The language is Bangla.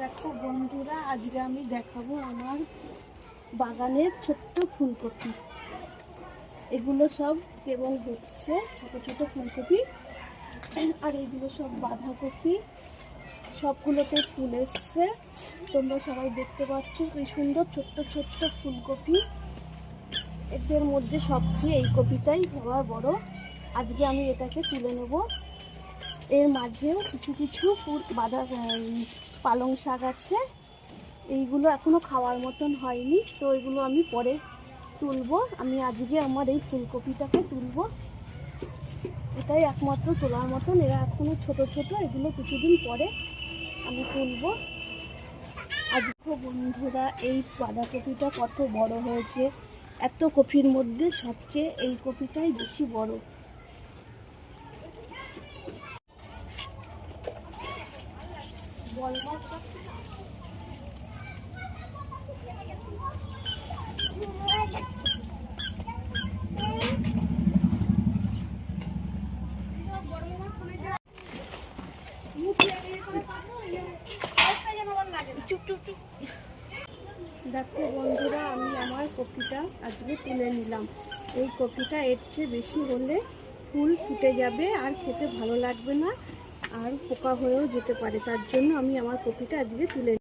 দেখো বন্ধুরা, আজকে আমি দেখাবো আমার বাগানের ছোট্ট ফুলকপি। এগুলো সব কেবল হচ্ছে ছোট ছোট ফুলকপি, আর এগুলো সব বাঁধাকপি। সবগুলোতে ফুল এসছে, তোমরা সবাই দেখতে পাচ্ছ কি সুন্দর ছোট্ট ছোট্ট ফুলকপি। এদের মধ্যে সবচেয়ে এই কপিটাই সবার বড়। আজকে আমি এটাকে তুলে নেব। এর মাঝেও কিছু কিছু পালং শাক আছে। এইগুলো এখনো খাওয়ার মতন হয়নি, তো এগুলো আমি পরে তুলবো। আমি আজকে আমার এই ফুলকপিটাকে তুলবো, এটাই একমাত্র তোলার মতন। এরা এখনো ছোট ছোট, এগুলো কিছুদিন পরে আমি তুলবো। আজকে বন্ধুরা, এই বাঁধাকপিটা কত বড় হয়েছে। এত কপির মধ্যে সবচেয়ে এই কপিটাই বেশি বড়। দেখো বন্ধুরা, আমি আমার কপিটা আজকে তুলে নিলাম। এই কপিটা এর চেয়ে বেশি হলে ফুল ফুটে যাবে আর খেতে ভালো লাগবে না, আর পোকা হয়েও যেতে পারে। তার জন্য আমি আমার কপিটা আজকে তুলে